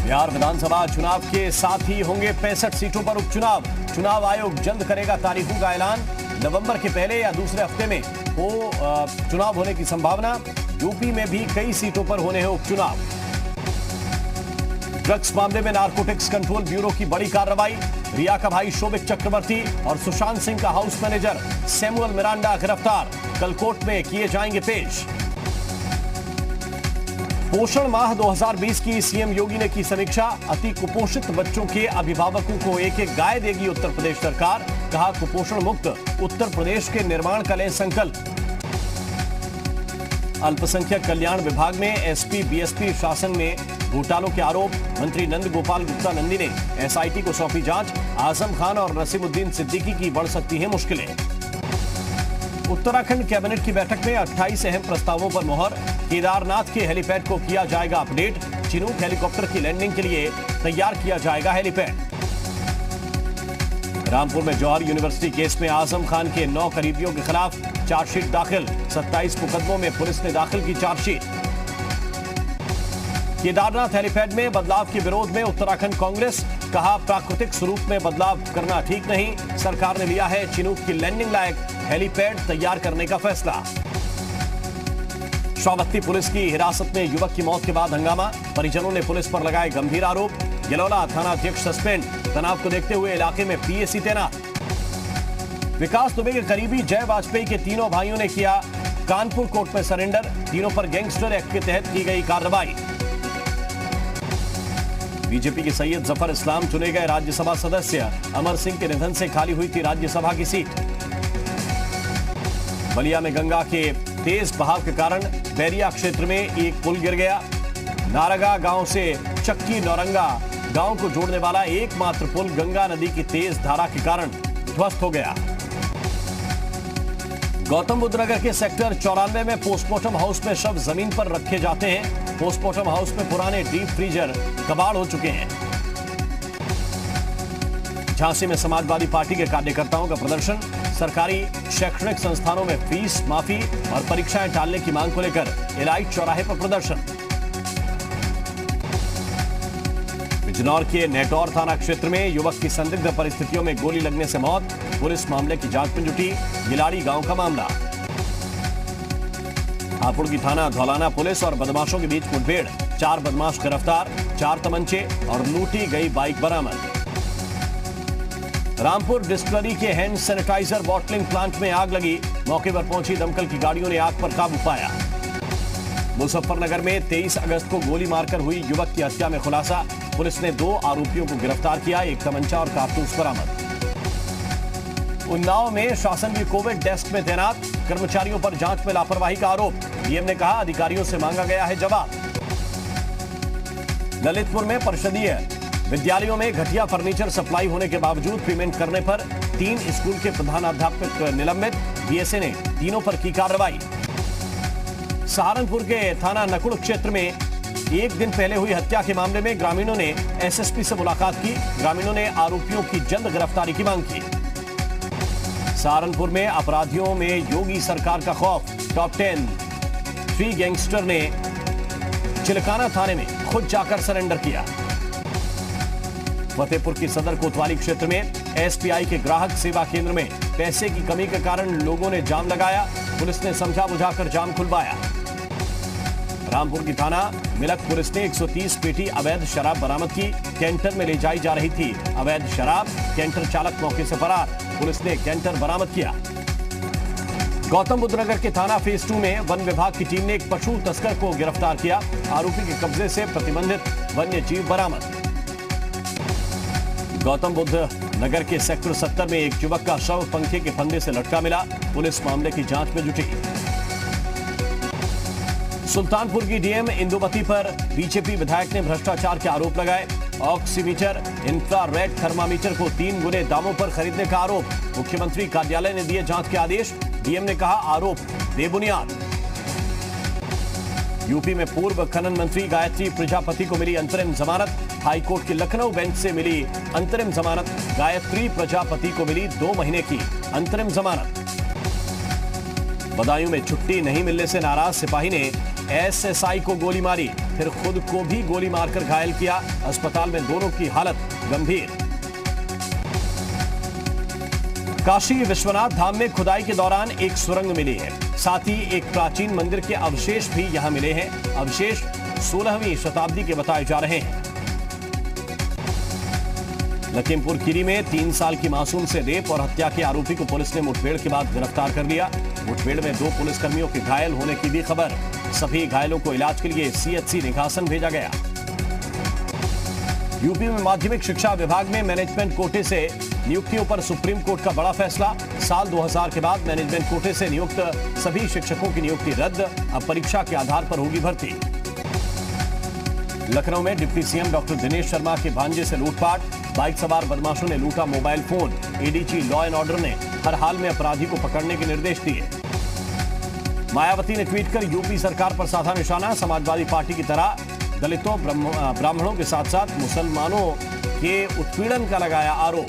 बिहार विधानसभा चुनाव के साथ ही होंगे 65 सीटों पर उपचुनाव। चुनाव आयोग जल्द करेगा तारीखों का ऐलान। नवंबर के पहले या दूसरे हफ्ते में हो चुनाव होने की संभावना। यूपी में भी कई सीटों पर होने हैं उपचुनाव। ड्रग्स मामले में नारकोटिक्स कंट्रोल ब्यूरो की बड़ी कार्रवाई। रिया का भाई शोभिक चक्रवर्ती और सुशांत सिंह का हाउस मैनेजर सैमुअल मिरांडा गिरफ्तार। कल कोर्ट में किए जाएंगे पेश। पोषण माह 2020 की सीएम योगी ने की समीक्षा। अति कुपोषित बच्चों के अभिभावकों को एक एक गाय देगी उत्तर प्रदेश सरकार। कहा, कुपोषण मुक्त उत्तर प्रदेश के निर्माण का लें संकल्प। अल्पसंख्यक कल्याण विभाग में एसपी बीएसपी शासन में घोटालों के आरोप। मंत्री नंद गोपाल गुप्ता नंदी ने एसआईटी को सौंपी जांच। आजम खान और नसीमुद्दीन सिद्दीकी की बढ़ सकती हैं मुश्किलें। उत्तराखंड कैबिनेट की बैठक में 28 अहम प्रस्तावों पर मुहर। केदारनाथ के हेलीपैड को किया जाएगा अपडेट। चिनूक हेलीकॉप्टर की लैंडिंग के लिए तैयार किया जाएगा हेलीपैड। रामपुर में जौहर यूनिवर्सिटी केस में आजम खान के 9 करीबियों के खिलाफ चार्जशीट दाखिल। 27 मुकदमों में पुलिस ने दाखिल की चार्जशीट। केदारनाथ हेलीपैड में बदलाव के विरोध में उत्तराखंड कांग्रेस। कहा, प्राकृतिक स्वरूप में बदलाव करना ठीक नहीं। सरकार ने लिया है चिनूक की लैंडिंग लायक हेलीपैड तैयार करने का फैसला। श्रावस्ती पुलिस की हिरासत में युवक की मौत के बाद हंगामा। परिजनों ने पुलिस पर लगाए गंभीर आरोप। गिलौला थाना अध्यक्ष सस्पेंड। तनाव को देखते हुए इलाके में पीएसी तैनात। विकास दुबे के करीबी जय वाजपेयी के तीनों भाइयों ने किया कानपुर कोर्ट में सरेंडर। तीनों पर गैंगस्टर एक्ट के तहत की गई कार्रवाई। बीजेपी के सैयद जफर इस्लाम चुने गए राज्यसभा सदस्य। अमर सिंह के निधन से खाली हुई थी राज्यसभा की सीट। बलिया में गंगा के तेज बहाव के कारण बैरिया क्षेत्र में एक पुल गिर गया। नारगा गांव से चक्की नौरंगा गांव को जोड़ने वाला एकमात्र पुल गंगा नदी की तेज धारा के कारण ध्वस्त हो गया। गौतम बुद्ध नगर के सेक्टर 94 में पोस्टमार्टम हाउस में शव जमीन पर रखे जाते हैं। पोस्टमार्टम हाउस में पुराने डीप फ्रीजर कबाड़ हो चुके हैं। झांसी में समाजवादी पार्टी के कार्यकर्ताओं का प्रदर्शन। सरकारी शैक्षणिक संस्थानों में फीस माफी और परीक्षाएं टालने की मांग को लेकर इलाइट चौराहे पर प्रदर्शन। बिजनौर के नेटौर थाना क्षेत्र में युवक की संदिग्ध परिस्थितियों में गोली लगने से मौत। पुलिस मामले की जांच में जुटी। गिलाड़ी गांव का मामला। हापुड़ की थाना धौलाना पुलिस और बदमाशों के बीच मुठभेड़। 4 बदमाश गिरफ्तार। 4 तमंचे और लूटी गई बाइक बरामद। रामपुर डिस्टिलरी के हैंड सैनिटाइजर बॉटलिंग प्लांट में आग लगी। मौके पर पहुंची दमकल की गाड़ियों ने आग पर काबू पाया। मुजफ्फरनगर में 23 अगस्त को गोली मारकर हुई युवक की हत्या में खुलासा। पुलिस ने 2 आरोपियों को गिरफ्तार किया। 1 तमंचा और कारतूस बरामद। उन्नाव में शासन की कोविड डेस्क में तैनात कर्मचारियों पर जांच में लापरवाही का आरोप। डीएम ने कहा, अधिकारियों से मांगा गया है जवाब। ललितपुर में परिषदीय विद्यालयों में घटिया फर्नीचर सप्लाई होने के बावजूद पेमेंट करने पर 3 स्कूल के प्रधानाध्यापक निलंबित। डीएसए ने तीनों पर की कार्रवाई। सहारनपुर के थाना नकुड़ क्षेत्र में एक दिन पहले हुई हत्या के मामले में ग्रामीणों ने एसएसपी से मुलाकात की। ग्रामीणों ने आरोपियों की जल्द गिरफ्तारी की मांग की। सहारनपुर में अपराधियों में योगी सरकार का खौफ। टॉप 10 3 गैंगस्टर ने चिलकाना थाने में खुद जाकर सरेंडर किया। फतेहपुर की सदर कोतवाली क्षेत्र में एसबीआई के ग्राहक सेवा केंद्र में पैसे की कमी के कारण लोगों ने जाम लगाया। पुलिस ने समझा बुझाकर जाम खुलवाया। रामपुर की थाना मिलक पुलिस ने 130 पेटी अवैध शराब बरामद की। कैंटर में ले जाई जा रही थी अवैध शराब। कैंटर चालक मौके से फरार। पुलिस ने कैंटर बरामद किया। गौतम बुद्ध नगर के थाना फेज 2 में वन विभाग की टीम ने एक पशु तस्कर को गिरफ्तार किया। आरोपी के कब्जे से प्रतिबंधित वन्य जीव बरामद। गौतम बुद्ध नगर के सेक्टर 70 में एक युवक का शव पंखे के फंदे से लटका मिला। पुलिस मामले की जांच में जुटी। सुल्तानपुर की डीएम इंदुमती पर बीजेपी विधायक ने भ्रष्टाचार के आरोप लगाए। ऑक्सीमीटर, इंफ्रारेड थर्मामीटर को 3 गुने दामों पर खरीदने का आरोप। मुख्यमंत्री कार्यालय ने दिए जांच के आदेश। डीएम ने कहा, आरोप बेबुनियाद। यूपी में पूर्व खनन मंत्री गायत्री प्रजापति को मिली अंतरिम जमानत। हाईकोर्ट की लखनऊ बेंच से मिली अंतरिम जमानत। गायत्री प्रजापति को मिली 2 महीने की अंतरिम जमानत। बदायूं में छुट्टी नहीं मिलने से नाराज सिपाही ने एसएसआई को गोली मारी, फिर खुद को भी गोली मारकर घायल किया। अस्पताल में दोनों की हालत गंभीर। काशी विश्वनाथ धाम में खुदाई के दौरान एक सुरंग मिली है, साथ ही एक प्राचीन मंदिर के अवशेष भी यहां मिले हैं। अवशेष 16वीं शताब्दी के बताए जा रहे हैं। लखीमपुर खीरी में 3 साल की मासूम से रेप और हत्या के आरोपी को पुलिस ने मुठभेड़ के बाद गिरफ्तार कर लिया। मुठभेड़ में 2 पुलिसकर्मियों के घायल होने की भी खबर। सभी घायलों को इलाज के लिए सीएचसी निघासन भेजा गया। यूपी में माध्यमिक शिक्षा विभाग में मैनेजमेंट कोटे से नियुक्तियों पर सुप्रीम कोर्ट का बड़ा फैसला। साल 2000 के बाद मैनेजमेंट कोटे से नियुक्त सभी शिक्षकों की नियुक्ति रद्द। अब परीक्षा के आधार पर होगी भर्ती। लखनऊ में deputy CM doctor Dinesh Sharma के भांजे से लूटपाट। बाइक सवार बदमाशों ने लूटा mobile phone. ADG law and order ने हर हाल में अपराधी को पकड़ने के निर्देश दिए। मायावती ने ट्वीट कर यूपी सरकार पर साधा निशाना। समाजवादी पार्टी की तरह दलितों, ब्राह्मणों के साथ साथ मुसलमानों के उत्पीड़न का लगाया आरोप।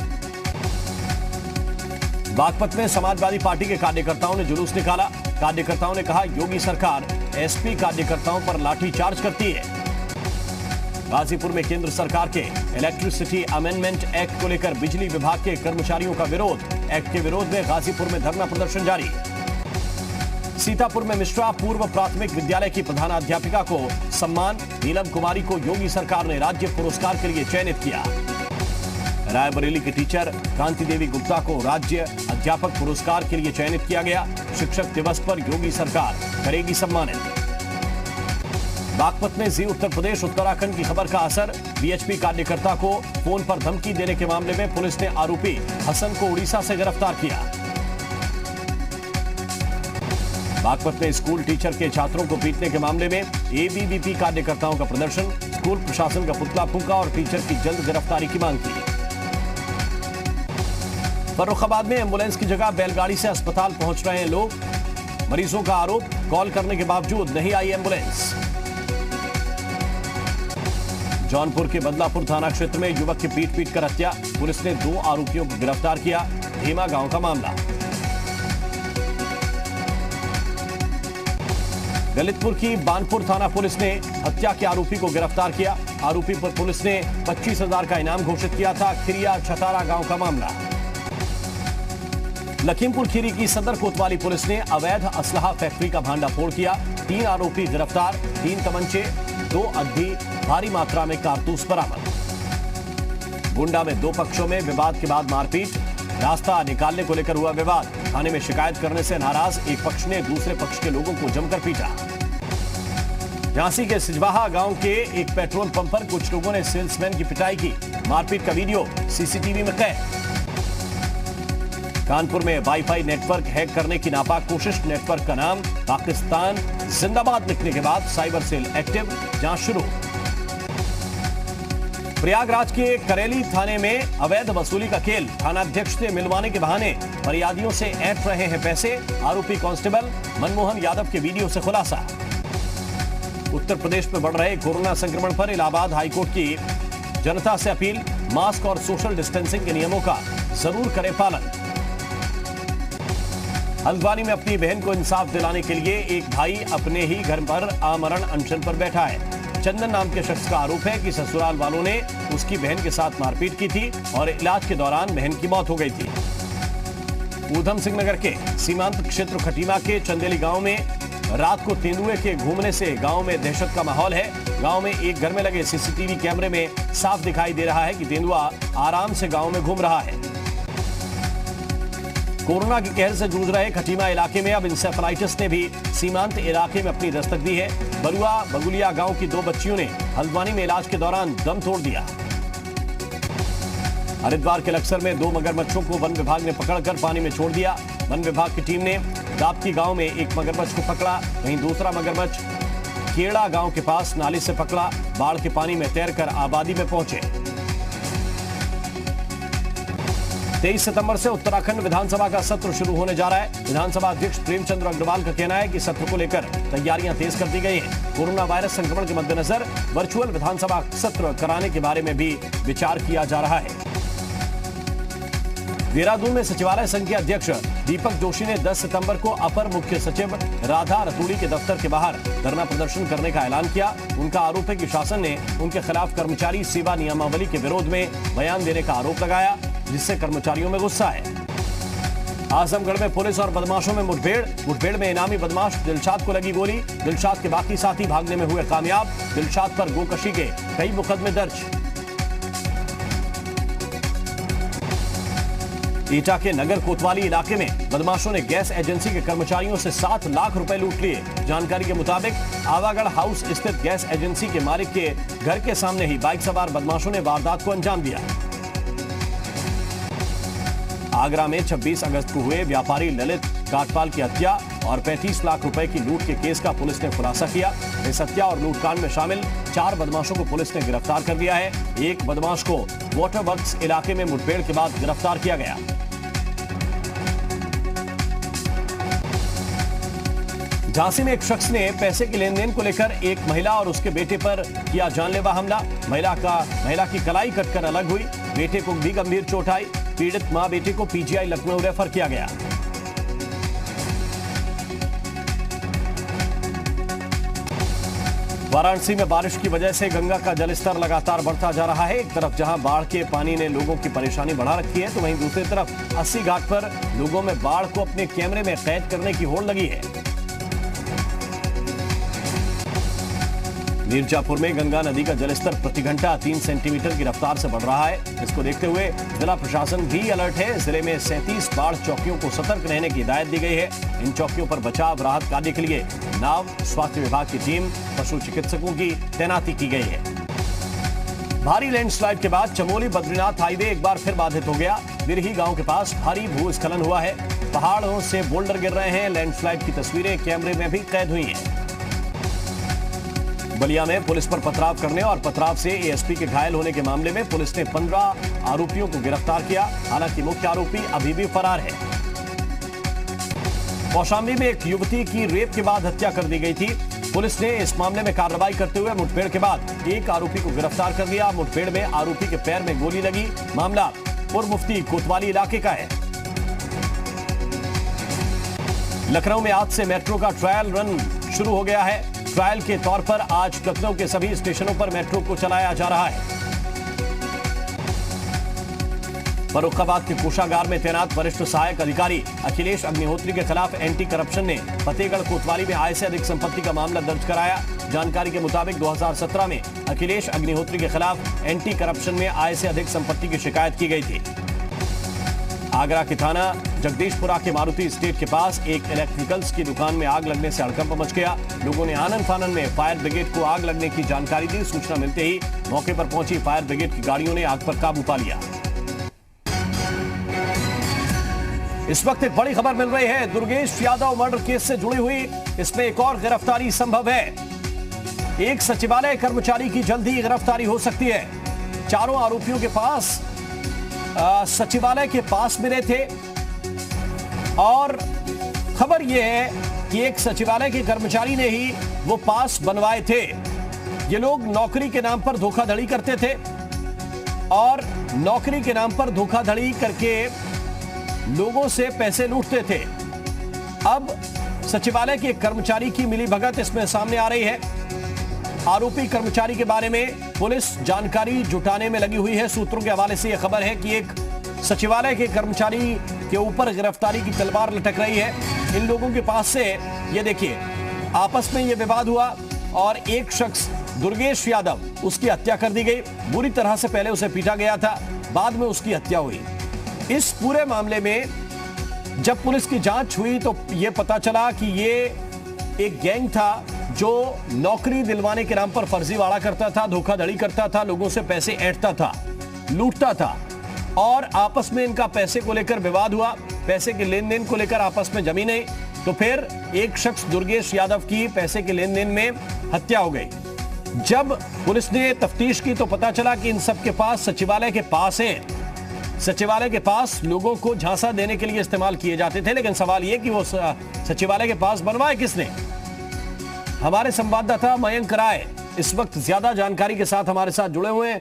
बागपत में समाजवादी पार्टी के कार्यकर्ताओं ने जुलूस निकाला। कार्यकर्ताओं ने कहा, योगी सरकार एसपी कार्यकर्ताओं पर लाठीचार्ज करती है। गाजीपुर में केंद्र सरकार के इलेक्ट्रिसिटी अमेंडमेंट एक्ट को लेकर बिजली विभाग के कर्मचारियों का विरोध। एक्ट के विरोध में गाजीपुर में धरना प्रदर्शन जारी। सीतापुर में मिश्रा पूर्व प्राथमिक विद्यालय की प्रधानाध्यापिका को सम्मान। नीलम कुमारी को योगी सरकार ने राज्य पुरस्कार के लिए चयनित किया। रायबरेली के टीचर कांति देवी गुप्ता को राज्य अध्यापक पुरस्कार के लिए चयनित किया गया। शिक्षक दिवस पर योगी सरकार करेगी सम्मानित। बागपत में जी उत्तर प्रदेश उत्तराखंड की खबर का असर। बीएचपी कार्यकर्ता को फोन पर धमकी देने के मामले में पुलिस ने आरोपी हसन को उड़ीसा से गिरफ्तार किया। बागपत में स्कूल टीचर के छात्रों को पीटने के मामले में एबीवीपी कार्यकर्ताओं का प्रदर्शन। स्कूल प्रशासन का पुतला फूंका और टीचर की जल्द गिरफ्तारी की मांग की। फर्रुखाबाद में एम्बुलेंस की जगह बैलगाड़ी से अस्पताल पहुंच रहे हैं लोग। मरीजों का आरोप, कॉल करने के बावजूद नहीं आई एम्बुलेंस। जौनपुर के बदलापुर थाना क्षेत्र में युवक की पीट कर हत्या। पुलिस ने 2 आरोपियों को गिरफ्तार किया। धीमा गांव का मामला। ललितपुर की बानपुर थाना पुलिस ने हत्या के आरोपी को गिरफ्तार किया। आरोपी पर पुलिस ने 25,000 का इनाम घोषित किया था। खिरिया छतारा गांव का मामला। लखीमपुर खीरी की सदर कोतवाली पुलिस ने अवैध असलहा फैक्ट्री का भांडाफोड़ किया। 3 आरोपी गिरफ्तार। 3 तमंचे, 2 अद्धी, भारी मात्रा में कारतूस बरामद। गुंडा में 2 पक्षों में विवाद के बाद मारपीट। रास्ता निकालने को लेकर हुआ विवाद। थाने में शिकायत करने से नाराज एक पक्ष ने दूसरे पक्ष के लोगों को जमकर पीटा। झांसी के सिजवाहा गांव के एक पेट्रोल पंप पर कुछ लोगों ने सेल्समैन की पिटाई की। मारपीट का वीडियो सीसीटीवी में कैद। कानपुर में वाईफाई नेटवर्क हैक करने की नापाक कोशिश। नेटवर्क का नाम पाकिस्तान जिंदाबाद लिखने के बाद साइबर सेल एक्टिव, जांच शुरू। प्रयागराज के करेली थाने में अवैध वसूली का खेल। थानाध्यक्ष से मिलवाने के बहाने फरियादियों से ऐंठ रहे हैं पैसे। आरोपी कांस्टेबल मनमोहन यादव के वीडियो से खुलासा। उत्तर प्रदेश में बढ़ रहे कोरोना संक्रमण पर इलाहाबाद हाईकोर्ट की जनता से अपील। मास्क और सोशल डिस्टेंसिंग के नियमों का जरूर करें पालन। हल्द्वानी में अपनी बहन को इंसाफ दिलाने के लिए एक भाई अपने ही घर पर आमरण अनशन पर बैठा है। चंदन नाम के शख्स का आरोप है कि ससुराल वालों ने उसकी बहन के साथ मारपीट की थी और इलाज के दौरान बहन की मौत हो गई थी। ऊधम सिंह नगर के सीमांत क्षेत्र खटीमा के चंदेली गांव में रात को तेंदुए के घूमने से गांव में दहशत का माहौल है। गांव में एक घर में लगे सीसीटीवी कैमरे में साफ दिखाई दे रहा है कि तेंदुआ आराम से गांव में घूम रहा है। कोरोना के कहर से जूझ रहे खटीमा इलाके में अब इंसेफेलाइटिस ने भी सीमांत इलाके में अपनी दस्तक दी है। बरुआ बगुलिया गांव की 2 बच्चियों ने हल्द्वानी में इलाज के दौरान दम तोड़ दिया। हरिद्वार के लक्सर में 2 मगरमच्छों को वन विभाग ने पकड़कर पानी में छोड़ दिया। वन विभाग की टीम ने दापकी गांव में एक मगरमच्छ को पकड़ा, वहीं दूसरा मगरमच्छ केड़ा गांव के पास नाले से पकड़ा। बाढ़ के पानी में तैरकर आबादी में पहुंचे। 23 सितंबर से उत्तराखंड विधानसभा का सत्र शुरू होने जा रहा है। विधानसभा अध्यक्ष प्रेमचंद अग्रवाल का कहना है कि सत्र को लेकर तैयारियां तेज कर दी गई हैं। कोरोना वायरस संक्रमण के मद्देनजर वर्चुअल विधानसभा सत्र कराने के बारे में भी विचार किया जा रहा है। देहरादून में सचिवालय संघ के अध्यक्ष दीपक जोशी ने 10 सितंबर को अपर मुख्य सचिव राधा रतूड़ी के दफ्तर के बाहर धरना प्रदर्शन करने का ऐलान किया। उनका आरोप है कि शासन ने उनके खिलाफ कर्मचारी सेवा नियमावली के विरोध में बयान देने का आरोप लगाया, जिससे कर्मचारियों में गुस्सा है। आजमगढ़ में पुलिस और बदमाशों में मुठभेड़ में इनामी बदमाश दिलशाद को लगी गोली। दिलशाद के बाकी साथी भागने में हुए कामयाब। दिलशाद पर गोकशी के कई मुकदमे दर्ज। एटा के नगर कोतवाली इलाके में बदमाशों ने गैस एजेंसी के कर्मचारियों से 7 लाख रुपए लूट लिए। जानकारी के मुताबिक आवागढ़ हाउस स्थित गैस एजेंसी के मालिक के घर के सामने ही बाइक सवार बदमाशों ने वारदात को अंजाम दिया। आगरा में 26 अगस्त को हुए व्यापारी ललित काटपाल की हत्या और 35 लाख रुपए की लूट के केस का पुलिस ने खुलासा किया। इस हत्या और लूटकांड में शामिल 4 बदमाशों को पुलिस ने गिरफ्तार कर लिया है। एक बदमाश को वाटर वर्क्स इलाके में मुठभेड़ के बाद गिरफ्तार किया गया। झांसी में एक शख्स ने पैसे के लेन देन को लेकर एक महिला और उसके बेटे पर किया जानलेवा हमला। महिला की कलाई कटकर अलग हुई। बेटे को भी गंभीर चोट आई। पीड़ित मां बेटे को पीजीआई लखनऊ रेफर किया गया। वाराणसी में बारिश की वजह से गंगा का जलस्तर लगातार बढ़ता जा रहा है। एक तरफ जहां बाढ़ के पानी ने लोगों की परेशानी बढ़ा रखी है, तो वहीं दूसरी तरफ 80 घाट पर लोगों में बाढ़ को अपने कैमरे में कैद करने की होड़ लगी है। मिर्जापुर में गंगा नदी का जलस्तर प्रति घंटा 3 सेंटीमीटर की रफ्तार से बढ़ रहा है। इसको देखते हुए जिला प्रशासन भी अलर्ट है। जिले में 37 बाढ़ चौकियों को सतर्क रहने की हिदायत दी गई है। इन चौकियों पर बचाव राहत कार्य के लिए नाव, स्वास्थ्य विभाग की टीम, पशु चिकित्सकों की तैनाती की गई है। भारी लैंडस्लाइड के बाद चमोली बद्रीनाथ हाईवे एक बार फिर बाधित हो गया। बिरही गांव के पास भारी भूस्खलन हुआ है। पहाड़ों से बोल्डर गिर रहे हैं। लैंडस्लाइड की तस्वीरें कैमरे में भी कैद हुई हैं। बलिया में पुलिस पर पथराव करने और पथराव से एएसपी के घायल होने के मामले में पुलिस ने 15 आरोपियों को गिरफ्तार किया। हालांकि मुख्य आरोपी अभी भी फरार है। कौशाम्बी में एक युवती की रेप के बाद हत्या कर दी गई थी। पुलिस ने इस मामले में कार्रवाई करते हुए मुठभेड़ के बाद एक आरोपी को गिरफ्तार कर लिया। मुठभेड़ में आरोपी के पैर में गोली लगी। मामला पूर्व मुफ्ती कोतवाली इलाके का है। लखनऊ में आज से मेट्रो का ट्रायल रन शुरू हो गया है। ट्रायल के तौर पर आज लखनऊ के सभी स्टेशनों पर मेट्रो को चलाया जा रहा है। फर्रुखाबाद के कोषागार में तैनात वरिष्ठ सहायक अधिकारी अखिलेश अग्निहोत्री के खिलाफ एंटी करप्शन ने फतेहगढ़ कोतवाली में आय से अधिक संपत्ति का मामला दर्ज कराया। जानकारी के मुताबिक 2017 में अखिलेश अग्निहोत्री के खिलाफ एंटी करप्शन में आय से अधिक संपत्ति की शिकायत की गई थी। आगरा के थाना जगदीशपुरा के मारुति स्टेट के पास एक इलेक्ट्रिकल्स की दुकान में आग लगने से हड़कंप मच गया। लोगों ने आनन फानन में फायर ब्रिगेड को आग लगने की जानकारी दी। सूचना मिलते ही मौके पर पहुंची फायर ब्रिगेड की गाड़ियों ने आग पर काबू पा लिया। इस वक्त एक बड़ी खबर मिल रही है दुर्गेश यादव मर्डर केस से जुड़ी हुई। इसमें एक और गिरफ्तारी संभव है। एक सचिवालय कर्मचारी की जल्द ही गिरफ्तारी हो सकती है। चारों आरोपियों के पास सचिवालय के पास मिले थे और खबर यह है कि एक सचिवालय के कर्मचारी ने ही वो पास बनवाए थे। ये लोग नौकरी के नाम पर धोखाधड़ी करते थे और नौकरी के नाम पर धोखाधड़ी करके लोगों से पैसे लूटते थे। अब सचिवालय के कर्मचारी की मिलीभगत इसमें सामने आ रही है। आरोपी कर्मचारी के बारे में पुलिस जानकारी जुटाने में लगी हुई है। सूत्रों के हवाले से यह खबर है कि एक सचिवालय के कर्मचारी के ऊपर गिरफ्तारी की तलवार लटक रही है। इन लोगों के पास से ये देखिए आपस में यह विवाद हुआ और एक शख्स दुर्गेश यादव, उसकी हत्या कर दी गई। बुरी तरह से पहले उसे पीटा गया था, बाद में उसकी हत्या हुई। इस पूरे मामले में जब पुलिस की जांच हुई तो यह पता चला कि ये एक गैंग था जो नौकरी दिलवाने के नाम पर फर्जीवाड़ा करता था, धोखाधड़ी करता था, लोगों से पैसे ऐंठता था, लूटता था और आपस में इनका पैसे को लेकर विवाद हुआ। पैसे के लेन देन को लेकर आपस में जमी नहीं, तो फिर एक शख्स दुर्गेश यादव की पैसे के लेन देन में हत्या हो गई। जब पुलिस ने तफ्तीश की तो पता चला कि इन सब के पास सचिवालय के पास है। सचिवालय के पास लोगों को झांसा देने के लिए इस्तेमाल किए जाते थे। लेकिन सवाल यह कि वो सचिवालय के पास बनवाए किसने। हमारे संवाददाता मयंक राय इस वक्त ज्यादा जानकारी के साथ हमारे साथ जुड़े हुए हैं।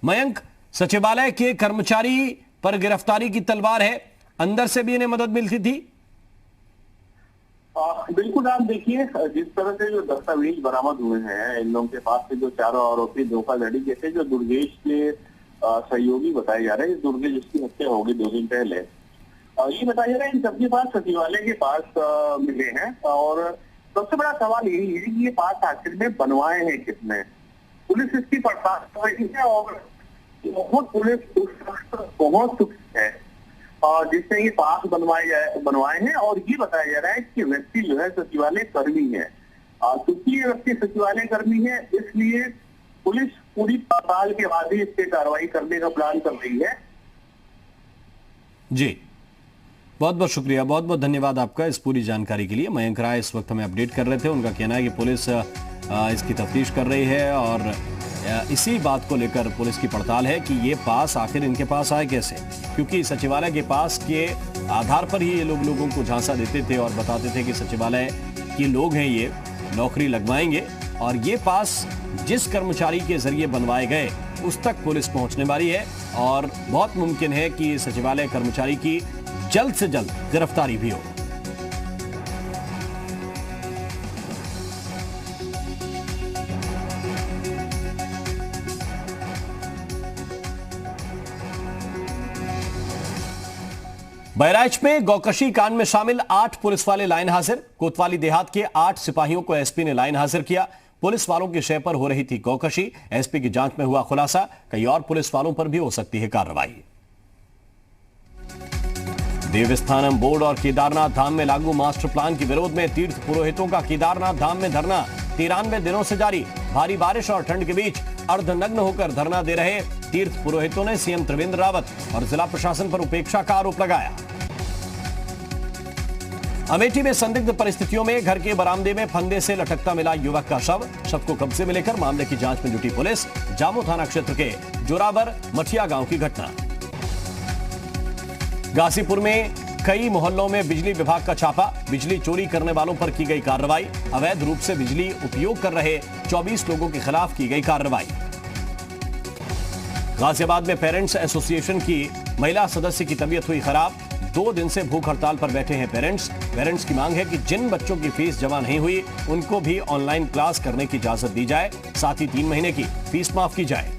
मयंक, सचिवालय के कर्मचारी पर गिरफ्तारी की तलवार है, अंदर से भी इन्हें मदद मिलती थी। बिल्कुल, आप देखिए जिस तरह से जो दस्तावेज बरामद हुए हैं, इन लोगों के पास से जो चारों आरोपी धोखाधड़ी के थे, जो दुर्गेश के सहयोगी बताए जा रहे हैं, दुर्गेश जिसकी हत्या हो गई 2 दिन पहले, ये बताया जा रहा है इन सबके पास सचिवालय के पास मिले हैं। और सबसे बड़ा सवाल यही है कि ये पास आखिर में बनवाए हैं किसने। पुलिस इसकी पड़ताल कर रही है और बहुत पुलिस उस तक पहुंच चुकी है जिससे ये पास बनवाए हैं। और ये बताया जा रहा है कि व्यक्ति जो है सचिवालय कर्मी है। क्योंकि ये व्यक्ति सचिवालय कर्मी है, इसलिए पुलिस पूरी पड़ताल के बाद ही इस पे कार्रवाई करने का प्लान कर रही है। जी, बहुत बहुत शुक्रिया, बहुत बहुत धन्यवाद आपका इस पूरी जानकारी के लिए। मयंक राय इस वक्त हमें अपडेट कर रहे थे। उनका कहना है कि पुलिस इसकी तफ्तीश कर रही है और इसी बात को लेकर पुलिस की पड़ताल है कि ये पास आखिर इनके पास आए कैसे, क्योंकि सचिवालय के पास के आधार पर ही ये लोगों को झांसा देते थे और बताते थे कि सचिवालय के लोग हैं, ये नौकरी लगवाएंगे। और ये पास जिस कर्मचारी के जरिए बनवाए गए उस तक पुलिस पहुंचने वाली है और बहुत मुमकिन है कि सचिवालय कर्मचारी की जल्द से जल्द गिरफ्तारी भी हो। बहराइच में गौकशी कांड में शामिल 8 पुलिस वाले लाइन हाजिर। कोतवाली देहात के 8 सिपाहियों को एसपी ने लाइन हाजिर किया। पुलिस वालों के शय पर हो रही थी गौकशी। एसपी की जांच में हुआ खुलासा, कई और पुलिस वालों पर भी हो सकती है कार्रवाई। देवस्थानम बोर्ड और केदारनाथ धाम में लागू मास्टर प्लान के विरोध में तीर्थ पुरोहितों का केदारनाथ धाम में धरना 93 दिनों से जारी। भारी बारिश और ठंड के बीच अर्धनग्न होकर धरना दे रहे तीर्थ पुरोहितों ने सीएम त्रिवेंद्र रावत और जिला प्रशासन पर उपेक्षा का आरोप लगाया। अमेठी में संदिग्ध परिस्थितियों में घर के बरामदे में फंदे से लटकता मिला युवक का शव को कब्जे में लेकर मामले की जांच में जुटी पुलिस। जामो थाना क्षेत्र के जोरावर मठिया गांव की घटना। गाजीपुर में कई मोहल्लों में बिजली विभाग का छापा, बिजली चोरी करने वालों पर की गई कार्रवाई। अवैध रूप से बिजली उपयोग कर रहे 24 लोगों के खिलाफ की गई कार्रवाई। गाजियाबाद में पेरेंट्स एसोसिएशन की महिला सदस्य की तबीयत हुई खराब। 2 दिन से भूख हड़ताल पर बैठे हैं पेरेंट्स की मांग है कि जिन बच्चों की फीस जमा नहीं हुई उनको भी ऑनलाइन क्लास करने की इजाजत दी जाए, साथ ही 3 महीने की फीस माफ की जाए।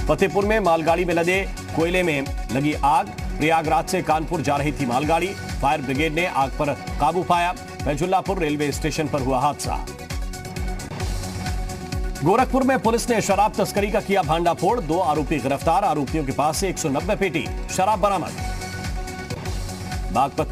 फतेहपुर में मालगाड़ी में लदे कोयले में लगी आग। प्रयागराज से कानपुर जा रही थी मालगाड़ी, फायर ब्रिगेड ने आग पर काबू पाया। बैजुल्लापुर रेलवे स्टेशन पर हुआ हादसा। गोरखपुर में पुलिस ने शराब तस्करी का किया भांडाफोड़। 2 आरोपी गिरफ्तार, आरोपियों के पास से 190 पेटी शराब बरामद। बागपत